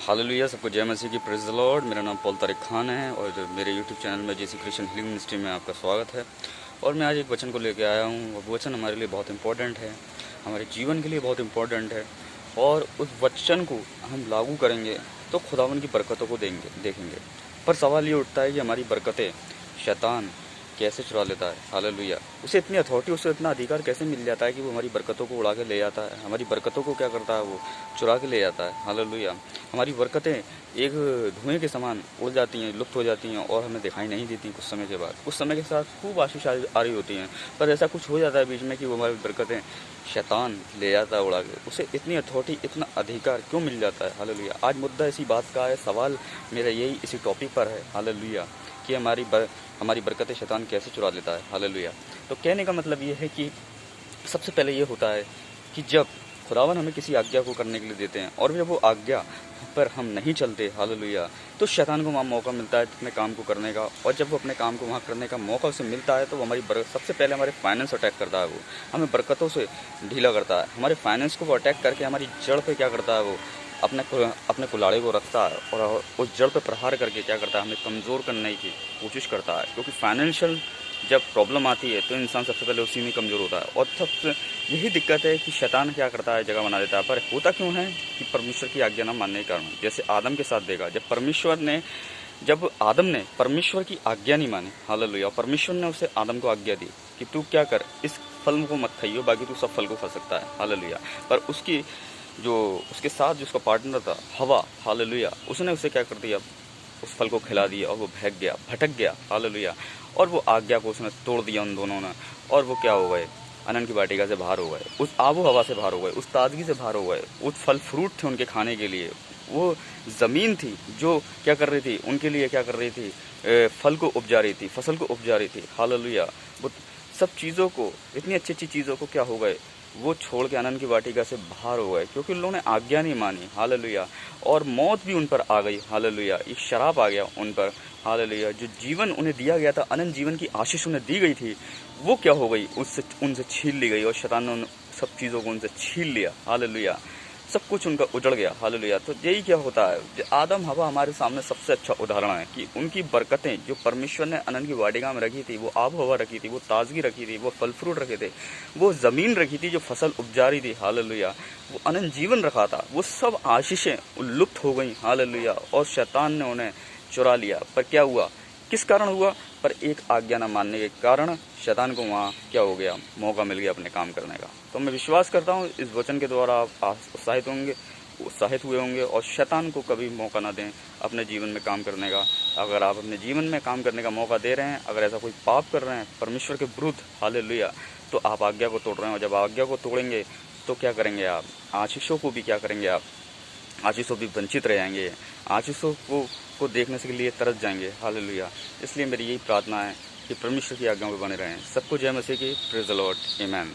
Hallelujah, सबको जय मसीह की, प्रेज़ द लॉर्ड। मेरा नाम पॉल तारिक खान है और मेरे यूट्यूब चैनल में जेसी क्रिश्चियन हीलिंग मिनिस्ट्री में आपका स्वागत है। और मैं आज एक वचन को लेकर आया हूँ। वो वचन हमारे लिए बहुत इंपॉर्टेंट है, हमारे जीवन के लिए बहुत इंपॉर्टेंट है। और उस वचन को हम लागू करेंगे तो खुदावन की बरकतों को देखेंगे। पर सवाल ये उठता है कि हमारी बरकतें शैतान कैसे चुरा लेता है। हालेलुया, उसे इतनी अथॉरिटी, उसे इतना अधिकार कैसे मिल जाता है कि वो हमारी बरकतों को उड़ा के ले जाता है। हमारी बरकतों को क्या करता है, वो चुरा के ले जाता है। हालेलुया, हमारी बरकतें एक धुएं के समान उड़ जाती हैं, लुप्त हो जाती हैं और हमें दिखाई नहीं देती कुछ समय के बाद। कुछ समय के साथ खूब आशीष आ रही होती हैं, पर ऐसा कुछ हो जाता है बीच में कि वो हमारी बरकतें शैतान ले जाता है उड़ा के। उसे इतनी अथॉरिटी, इतना अधिकार क्यों मिल जाता है। हालेलुया, आज मुद्दा इसी बात का है, सवाल मेरा यही इसी टॉपिक पर है। हालेलुया, कि हमारी बरकतें शैतान कैसे चुरा लेता है। हालेलुया, तो कहने का मतलब ये है कि सबसे पहले ये होता है कि जब खुदावन हमें किसी आज्ञा को करने के लिए देते हैं और जब वो आज्ञा पर हम नहीं चलते, हालेलुया, तो शैतान को वहाँ मौका मिलता है अपने काम को करने का। और जब वो अपने काम को वहाँ करने का मौका उसे मिलता है तो वो सबसे पहले हमारे फाइनेंस अटैक करता है। वो हमें बरकतों से ढीला करता है। हमारे फाइनेंस को वो अटैक करके हमारी जड़ पे क्या करता है, वो अपने कुल्हाड़े को रखता है और उस जड़ पे प्रहार करके क्या करता है, हमें कमज़ोर करने की कोशिश करता है। क्योंकि फाइनेंशियल जब प्रॉब्लम आती है तो इंसान सबसे पहले उसी में कमज़ोर होता है। और सबसे यही दिक्कत है कि शैतान क्या करता है, जगह बना देता है। पर होता क्यों है कि परमेश्वर की आज्ञा न मानने के कारण। जैसे आदम के साथ देखा, जब आदम ने परमेश्वर की आज्ञा नहीं मानी, हालेलुया, परमेश्वर ने उसे आदम को आज्ञा दी कि तू क्या कर, इस फल को मत खाइयो, बाकी तू सब फल को खा सकता है। हालेलुया, पर उसके साथ जो उसका पार्टनर था हवा, हालेलुया, उसने उसे क्या कर दिया, उस फल को खिला दिया और वो भटक गया। हालेलुया, और वो आज्ञा को उसने तोड़ दिया उन दोनों ने। और वो क्या हो गए, अनंत की वाटिका से बाहर हो गए, उस आबो हवा से बाहर हो गए, उस ताजगी से बाहर हो गए। उस फल फ्रूट थे उनके खाने के लिए, वो ज़मीन थी जो क्या कर रही थी, उनके लिए क्या कर रही थी, फल को उपजा रही थी, फसल को उपजा रही थी। हालेलुया, वो सब चीज़ों को, इतनी अच्छी अच्छी चीज़ों को क्या हो गए, वो छोड़ के अनंत की वाटिका से बाहर हो गए, क्योंकि उन लोगों ने आज्ञा नहीं मानी। हालेलुया, और मौत भी उन पर आ गई। हालेलुया, एक शराब आ गया उन पर। हालेलुया, जो जीवन उन्हें दिया गया था, अनंत जीवन की आशीष उन्हें दी गई थी, वो क्या हो गई, उनसे छीन ली गई। और शैतान ने उन सब चीज़ों को उनसे छीन लिया। हालेलुया, सब कुछ उनका उजड़ गया। हालेलुया, तो यही क्या होता है, आदम हवा हमारे सामने सबसे अच्छा उदाहरण है कि उनकी बरकतें जो परमेश्वर ने अनंत की वाटिका में रखी थी, वो आब हवा रखी थी, वो ताजगी रखी थी, वो फल फ्रूट रखे थे, वो ज़मीन रखी थी जो फसल उपजा रही थी। हालेलुया, वो अनंत जीवन रखा था, वो सब आशीषें लुप्त हो गई। हालेलुया, और शैतान ने उन्हें चुरा लिया। पर क्या हुआ, किस कारण हुआ, पर एक आज्ञा न मानने के कारण शैतान को वहाँ क्या हो गया, मौका मिल गया अपने काम करने का। तो मैं विश्वास करता हूँ इस वचन के द्वारा आप उत्साहित हुए होंगे और शैतान को कभी मौका ना दें अपने जीवन में काम करने का। अगर आप अपने जीवन में काम करने का मौका दे रहे हैं, अगर ऐसा कोई पाप कर रहे हैं परमेश्वर के विरुद्ध, हालेलुया, तो आप आज्ञा को तोड़ रहे हैं। और जब आज्ञा को तोड़ेंगे तो क्या करेंगे आप, आशीषों को भी क्या करेंगे आप, आशीषों भी वंचित रह जाएंगे, आशीषों को देखने के लिए तरस जाएंगे। हालेलुया, इसलिए मेरी यही प्रार्थना है कि परमेश्वर की आज्ञाओं में बने रहें। सबको जय मसीह की, प्रेज़ द लॉर्ड, आमीन।